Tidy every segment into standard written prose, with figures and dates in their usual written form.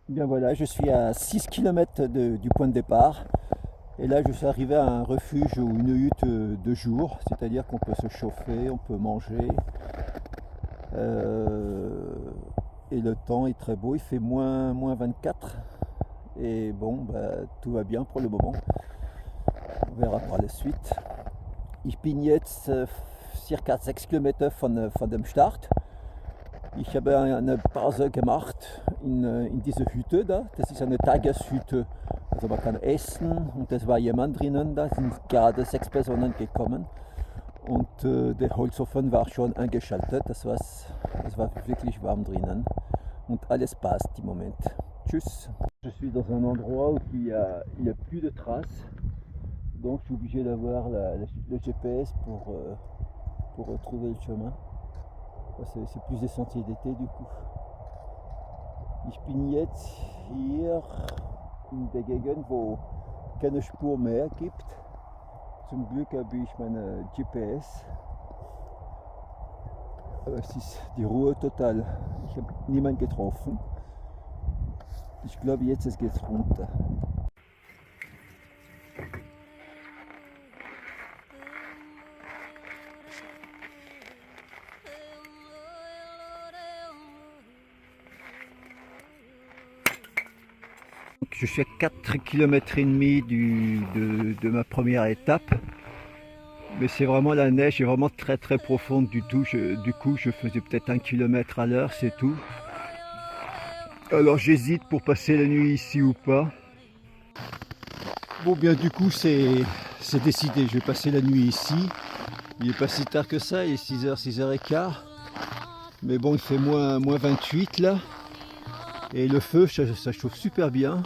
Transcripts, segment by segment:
Bien voilà, je suis à 6 km du point de départ et là je suis arrivé à un refuge ou une hutte de jour, c'est-à-dire qu'on peut se chauffer, on peut manger euh, et le temps est très beau, il fait moins 24 et bon, tout va bien pour le moment, on verra par la suite. Ich bin jetzt circa 6 Kilometer von dem Start. Ich habe eine Pause gemacht in dieser Hütte da. Das ist eine Tageshütte. Also man kann essen und es war jemand drinnen. Da sind gerade 6 Personen gekommen. Und der Holzofen war schon eingeschaltet. Es war wirklich warm drinnen. Und alles passt im Moment. Tschüss. Je suis dans un endroit où il y a plus de traces. Donc je suis obligé d'avoir le GPS pour retrouver le chemin. C'est plus des sentiers d'été du coup. Ich bin jetzt hier in der Gegend, wo keine Spur mehr gibt. Zum Glück habe ich meine GPS. Aber es ist die Ruhe total. Ich habe niemanden getroffen. Ich glaube jetzt es geht runter. Je suis à 4 km et demi de ma première étape. Mais c'est vraiment la neige est vraiment très profonde du coup je faisais peut-être 1 km à l'heure, c'est tout. Alors j'hésite pour passer la nuit ici ou pas. Bon bien du coup c'est décidé, je vais passer la nuit ici. Il n'est pas si tard que ça, il est 6h, 6h15. Mais bon il fait moins 28 là. Et le feu ça chauffe super bien.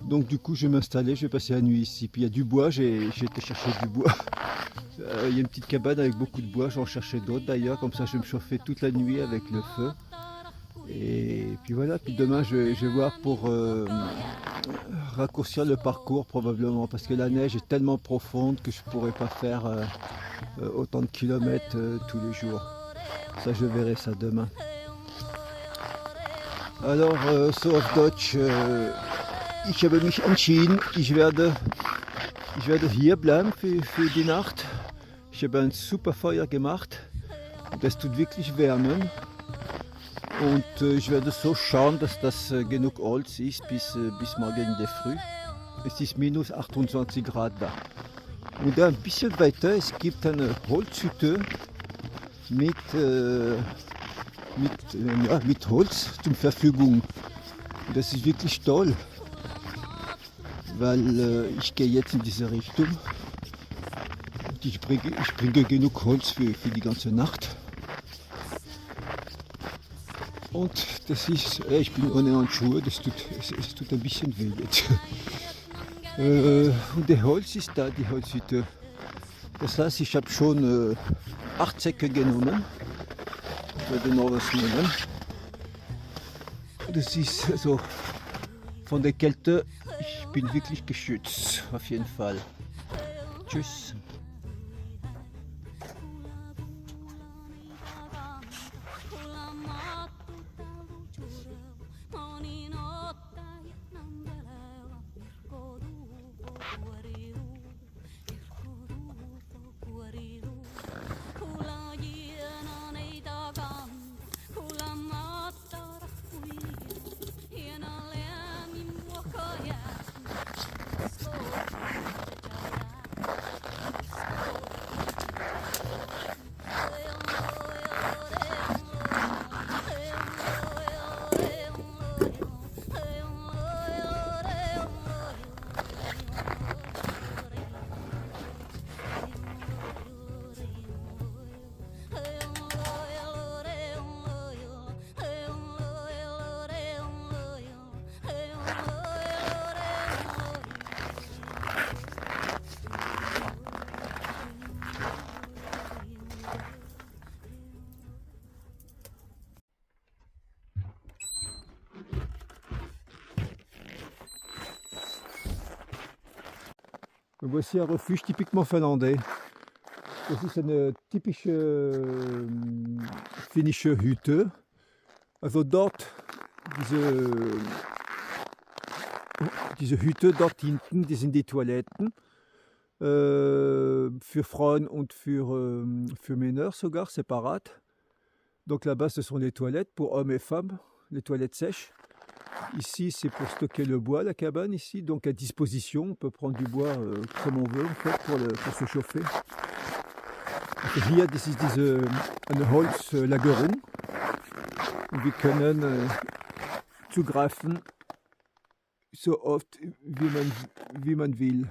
Donc du coup je vais m'installer, je vais passer la nuit ici. Puis il y a du bois, j'ai été chercher du bois. Il y a une petite cabane avec beaucoup de bois, j'en cherchais d'autres d'ailleurs, comme ça je vais me chauffer toute la nuit avec le feu. Et puis voilà, puis demain je vais voir pour raccourcir le parcours probablement, parce que la neige est tellement profonde que je ne pourrais pas faire autant de kilomètres tous les jours. Ça je verrai ça demain. Alors, so auf Deutsch, ich habe mich entschieden, ich werde hier bleiben für die Nacht. Ich habe ein super Feuer gemacht und es tut wirklich wärmen. Und ich werde so schauen, dass das genug Holz ist bis morgen in der Früh. Es ist minus 28 Grad da. Und ein bisschen weiter, es gibt eine Holzhütte mit Holz zur Verfügung. Und das ist wirklich toll. Weil ich gehe jetzt in diese Richtung und ich bringe genug Holz für die ganze Nacht. Und das ist, ich bin ohne Handschuhe, es tut ein bisschen weh jetzt. Und der Holz ist da, die Holzhütte. Das heißt, ich habe schon 8 Säcke genommen. Ich werde noch was nehmen. Das ist also von der Kälte, ich bin wirklich geschützt, auf jeden Fall. Tschüss. Voici un refuge typiquement finlandais. Das ist eine typische finnische Hütte. Also dort, diese diese Hütte dort hinten, die sind die Toiletten. Für Frauen und für Männer sogar, séparat. Donc là-bas, ce sont les toilettes pour hommes et femmes, les toilettes sèches. Ici, c'est pour stocker le bois, la cabane, ici. Donc à disposition, on peut prendre du bois comme on veut, en fait, pour se chauffer. Hier, das ist eine Holzlagerung. Wir können zugreifen, so oft wie man will.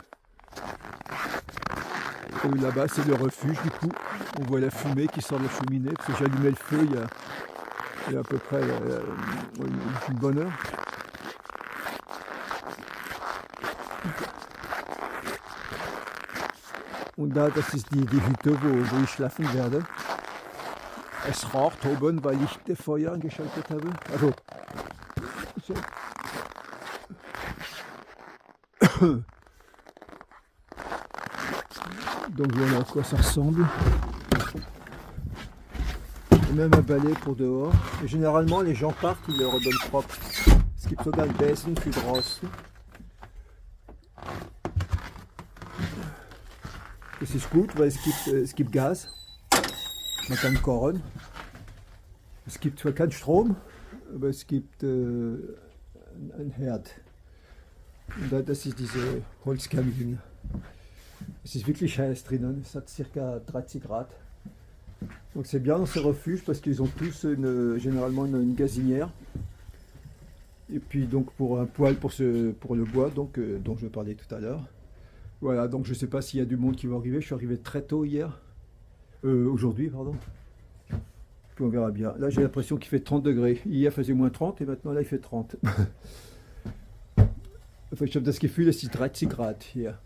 Là-bas, c'est le refuge, du coup, on voit la fumée qui sort de la cheminée, parce que j'ai allumé le feu il y a à peu près une bonne heure. Und da, das ist die Hütte, wo ich schlafen werde. Es raucht oben, weil ich das Feuer angeschaltet habe. Also, donc voilà à quoi ça ressemble. Et même un balai pour dehors. Et généralement les gens partent, ils le redonnent propre. Es gibt sogar ein Besen für draußen. Das ist gut, weil es gibt Gas. Man kann kochen. Es gibt zwar keinen Strom, aber es gibt einen Herd. Und das ist diese Holzkamin. Es ist wirklich heiß drinnen, es hat ca 30 Grad. Donc c'est bien dans ces refuges parce qu'ils ont tous généralement une gazinière. Et puis donc pour un poêle pour le bois donc, dont je parlais tout à l'heure. Voilà, donc je ne sais pas s'il y a du monde qui va arriver. Je suis arrivé très tôt hier. Aujourd'hui, pardon. Puis on verra bien. Là j'ai l'impression qu'il fait 30 degrés. Hier faisait moins 30 et maintenant là il fait 30. Also ich habe das Gefühl, es ist 30 Grad hier.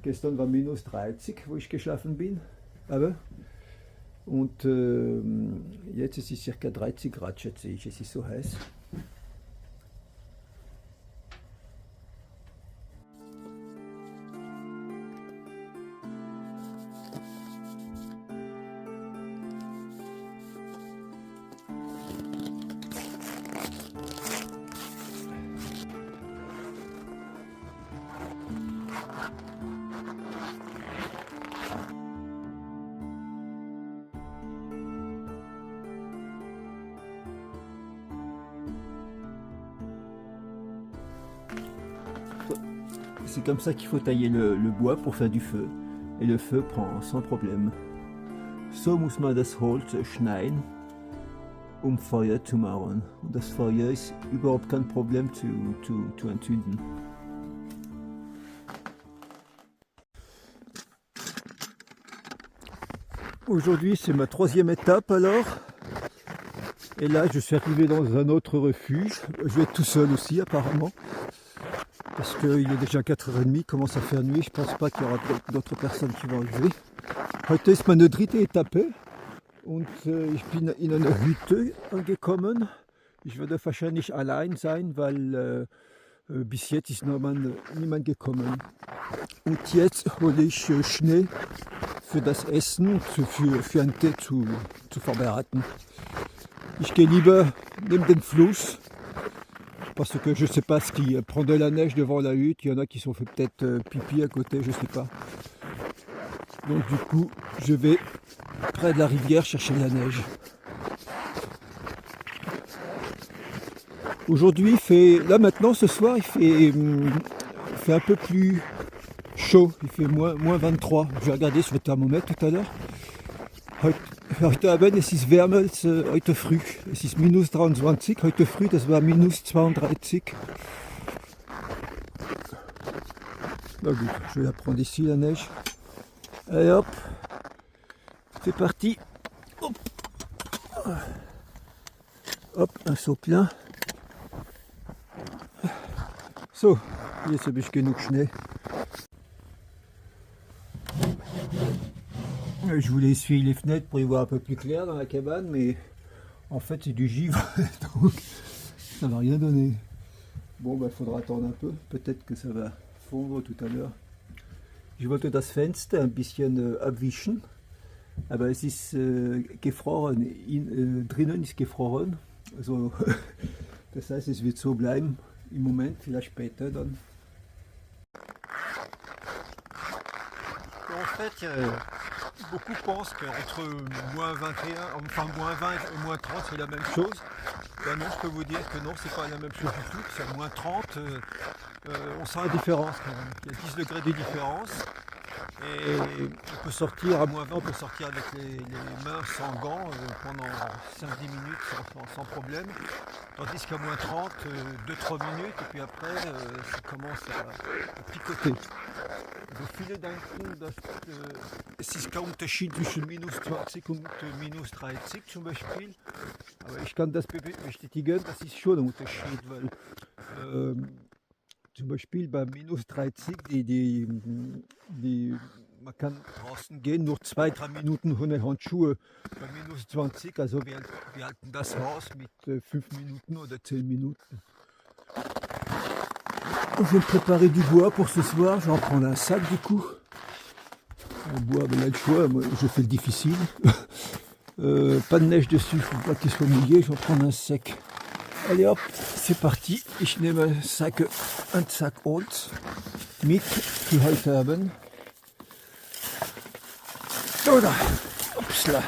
Gestern war minus 30, wo ich geschlafen bin. Aber und jetzt ist es ca 30 Grad, schätze ich. Es ist so heiß. C'est comme ça qu'il faut tailler le bois pour faire du feu. Et le feu prend sans problème. So muss man das Holz schneiden, Feuer zu machen. Und das Feuer ist überhaupt kein Problem zu entzünden. Aujourd'hui, c'est ma 3e étape alors. Et là, je suis arrivé dans un autre refuge. Je vais être tout seul aussi apparemment. Parce qu'il est déjà 4h30, il commence à faire nuit, je pense pas qu'il y aura d'autres personnes qui vont arriver. Heute ist meine dritte Etappe und ich bin in einer Hütte angekommen. Ich werde wahrscheinlich allein sein, weil bis jetzt ist niemand gekommen. Und jetzt hole ich Schnee für das Essen, für einen Tee zu vorbereiten. Ich gehe lieber neben den Fluss. Parce que je ne sais pas ce qui prend de la neige devant la hutte, il y en a qui sont fait peut-être pipi à côté, je ne sais pas. Donc du coup, je vais près de la rivière chercher de la neige. Aujourd'hui, là maintenant, ce soir, il fait un peu plus chaud, il fait moins 23. Je vais regarder sur le thermomètre tout à l'heure. Heute Abend, es ist wärmer als heute früh. Es ist minus 23, heute früh, das war minus 32. Na gut, je vais la prendre ici, la neige. Allez hop, c'est parti. Hop, hop, un seau plein. So, jetzt habe ich genug Schnee. Je voulais essuyer les fenêtres pour y voir un peu plus clair dans la cabane, mais en fait c'est du givre, donc ça va rien donner. Bon, il faudra attendre un peu, peut-être que ça va fondre tout à l'heure. Ich wollte das Fenster ein bisschen abwischen, aber es ist gefroren, drinnen ist gefroren, also das heißt es wird so bleiben im Moment, vielleicht später dann. fait, beaucoup pensent qu'entre moins 21, enfin moins 20 et moins 30 c'est la même chose. Ben non, je peux vous dire que non, c'est pas la même chose du tout. C'est à moins 30, on sent la différence quand même. Il y a 10 degrés de différence. Et on peut sortir à moins 20, on peut sortir avec les mains sans gants pendant 5-10 minutes sans problème. Tandis qu'à moins 30, 2-3 minutes, et puis après, ça commence à picoter. Also viele denken, dass es ist kein Unterschied zwischen minus 20 und minus 30 zum Beispiel. Aber ich kann das bestätigen, das ist schon ein Unterschied, weil zum Beispiel bei minus 30, man kann draußen gehen, nur 2-3 Minuten ohne Handschuhe. Bei minus 20, also wir halten das aus mit 5 Minuten oder 10 Minuten. Je vais me préparer du bois pour ce soir, je vais en prendre un sac du coup. Le bois, ben là le choix, moi je fais le difficile. Pas de neige dessus, il ne faut pas qu'il soit mouillé, je vais en prendre un sec. Allez hop, c'est parti. Ich nehme ein Sack Holz mit für heute Abend. Voilà. Oups là.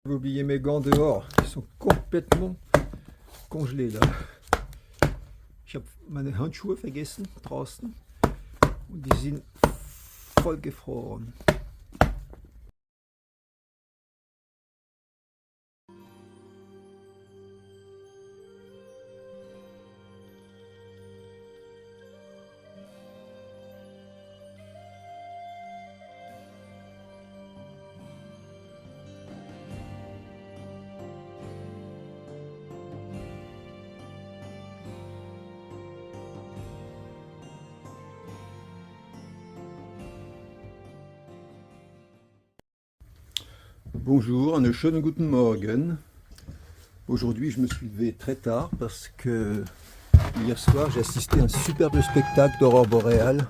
J'ai oublié mes gants dehors, ils sont complètement congelés là. Ich habe meine Handschuhe vergessen draußen und die sind voll gefroren. Bonjour, einen schönen guten Morgen. Aujourd'hui, je me suis levé très tard parce que hier soir, j'ai assisté à un superbe spectacle d'aurore boréale.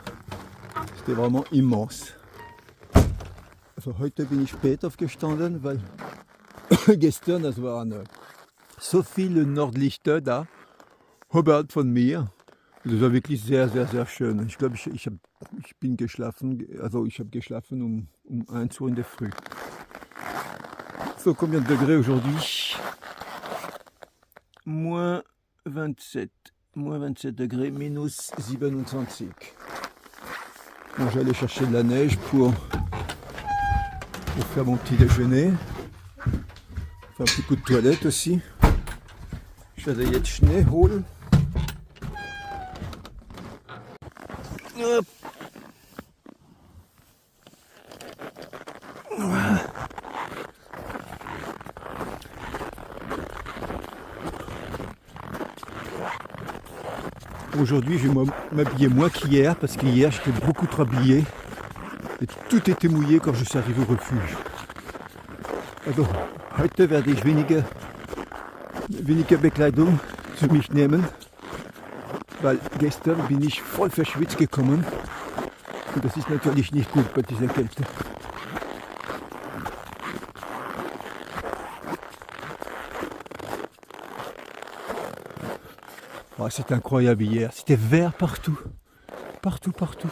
C'était vraiment immense. Also heute bin ich spät aufgestanden, weil gestern, das waren so viele Nordlichter da, oberhalb von mir. Das war wirklich sehr, sehr, sehr schön. Ich glaube, ich bin geschlafen, also ich habe geschlafen um 1 Uhr in der Früh. So, combien de degrés aujourd'hui? Moins 27 degrés, minus 27. Bon, j'allais chercher de la neige pour faire mon petit déjeuner. Faire un petit coup de toilette aussi. Je werde jetzt Schnee holen. Hop. Aujourd'hui, je vais m'habiller moins qu'hier parce qu'hier j'étais beaucoup trop habillé et tout était mouillé quand je suis arrivé au refuge. Also, heute werde ich weniger Bekleidung zu mich nehmen, weil gestern bin ich voll verschwitzt gekommen und das ist natürlich nicht gut bei dieser Kälte. Oh, c'était incroyable hier, c'était vert partout, partout.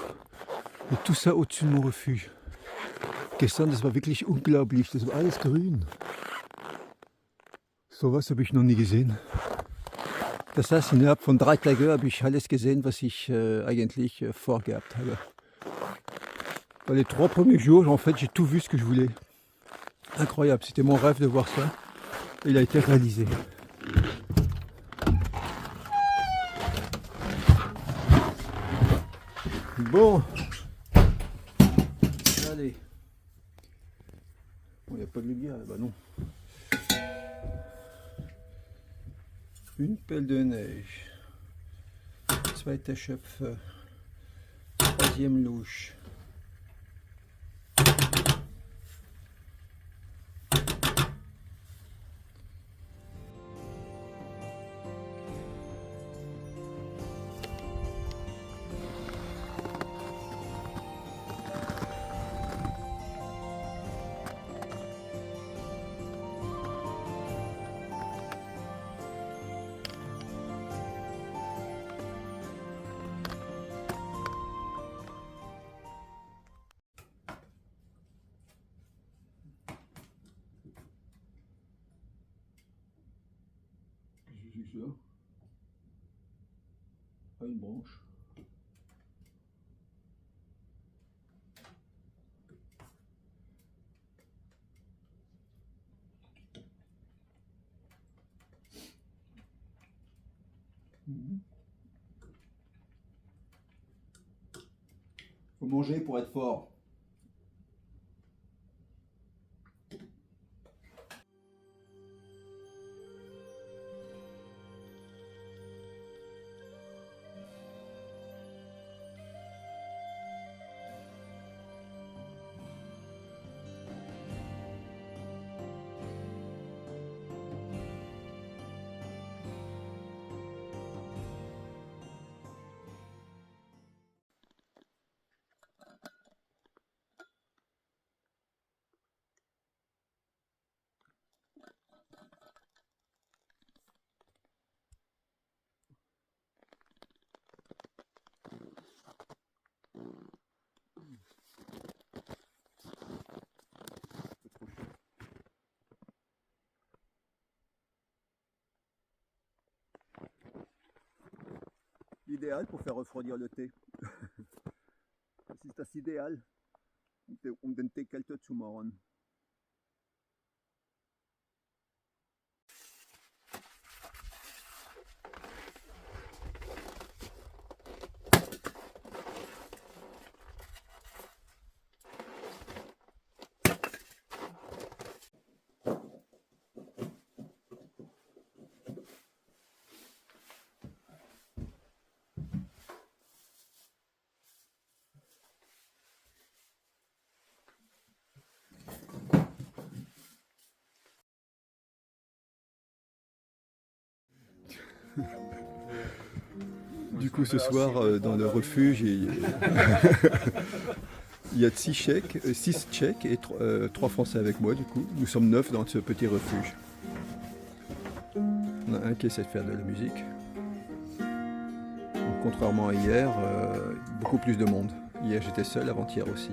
Et tout ça au-dessus de mon refuge. Gestern, das war wirklich unglaublich, das war alles grün. So was habe ich noch nie gesehen. Das heißt, innerhalb von 3 Tagen habe ich alles gesehen, was ich eigentlich vorgehabt habe. Dans les 3 premiers jours, en fait, j'ai tout vu ce que je voulais. Incroyable, c'était mon rêve de voir ça. Il a été réalisé. Bon, allez. Bon, il n'y a pas de lumière là-bas, non. Une pelle de neige. Zweiter Schöpfer. Troisième louche. juste là, à une branche. Faut manger pour être fort. L'idéal pour faire refroidir le thé. Das ist das Ideal, den Tee kälter zu machen. Du coup, ce soir, dans le refuge, il y a 6 Tchèques et 3 Français avec moi. Du coup, nous sommes 9 dans ce petit refuge. On a un qui essaie de faire de la musique. Donc, contrairement à hier, beaucoup plus de monde. Hier, j'étais seul, avant-hier aussi.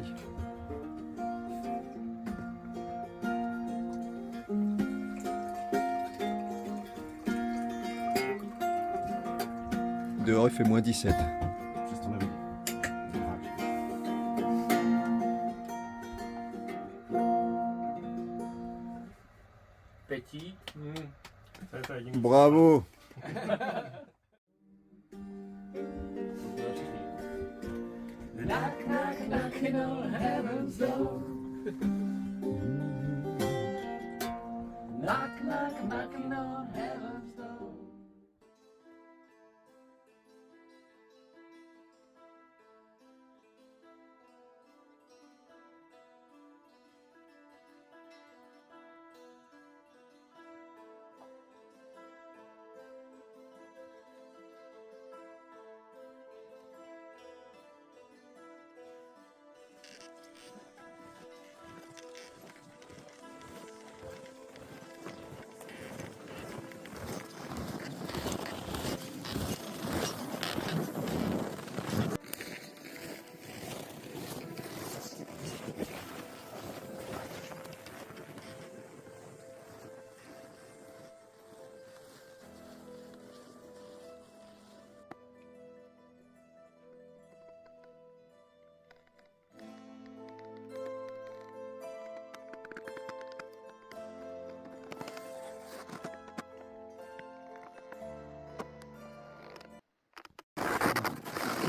Dehors, il fait moins 17. Petit. Bravo! Knock, knock, knocking on heaven's door. Knock, knock, knocking on heaven's door.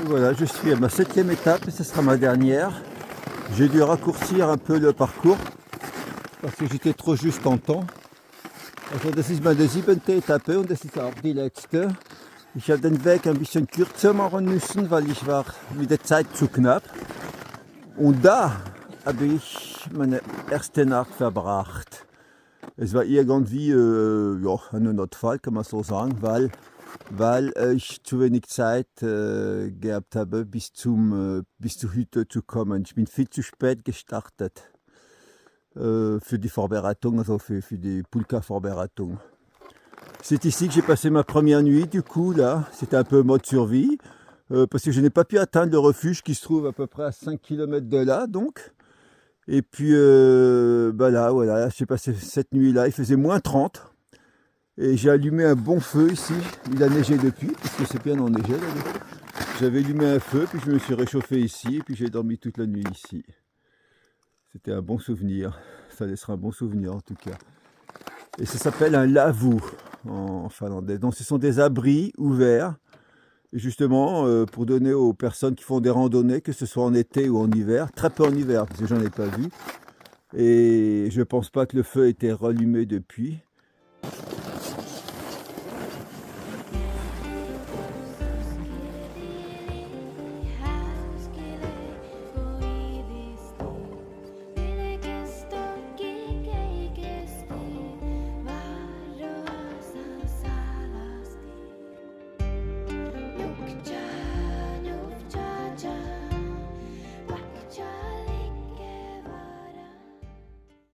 Voilà, je suis à ma 7e étape et ce sera ma dernière. J'ai dû raccourcir un peu le parcours parce que j'étais trop juste en temps. Also das ist meine 7. Etappe und das ist auch die letzte. Ich habe den Weg ein bisschen kürzer machen müssen, weil ich war mit der Zeit zu knapp. Und da habe ich meine erste Nacht verbracht. Es war irgendwie ja, ein Notfall, kann man so sagen, weil ich zu wenig Zeit gehabt habe, bis zur Hütte zu kommen. Ich bin viel zu spät gestartet für die Vorbereitung, also für die Pulka-Vorbereitung. C'est ici que j'ai passé ma première nuit, du coup, là, c'était un peu mode survie, parce que je n'ai pas pu atteindre le refuge qui se trouve à peu près à 5 km de là, donc. Et puis, bah là, voilà, j'ai passé cette nuit-là, il faisait moins 30. Et j'ai allumé un bon feu ici. Il a neigé depuis, parce que c'est bien enneigé là. J'avais allumé un feu, puis je me suis réchauffé ici, et puis j'ai dormi toute la nuit ici. C'était un bon souvenir. Ça laissera un bon souvenir en tout cas. Et ça s'appelle un lavvu en finlandais. Donc ce sont des abris ouverts, justement pour donner aux personnes qui font des randonnées, que ce soit en été ou en hiver, très peu en hiver parce que j'en ai pas vu. Et je pense pas que le feu ait été rallumé depuis.